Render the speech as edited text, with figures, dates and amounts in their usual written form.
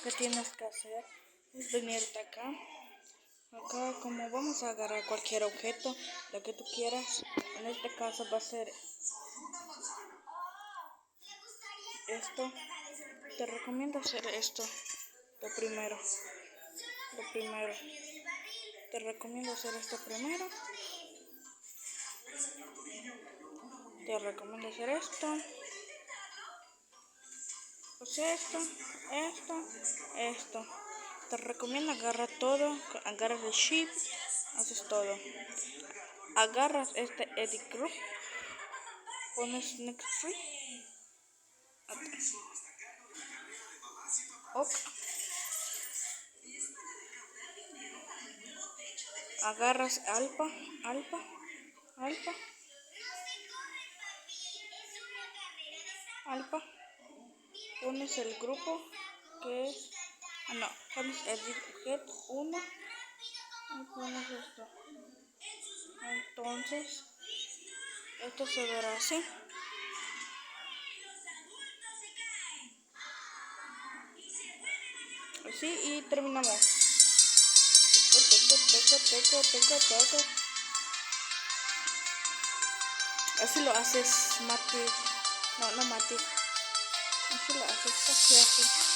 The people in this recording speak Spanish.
que tienes que hacer es venirte acá. Acá como vamos a agarrar cualquier objeto, lo que tú quieras. En este caso va a ser esto. Te recomiendo hacer esto. Lo primero. Te recomiendo hacer esto primero. Te recomiendo hacer esto. Pues esto. Te recomiendo agarrar todo. Agarras el chip. Haces todo. Agarras este edit group. Pones next free. Ok. Agarras alfa. Pones el grupo que es. Pones edit get 1 y pones esto. Entonces, esto se verá así. Así y terminamos. Así lo haces, Mati. No, Mati. Así lo haces, así.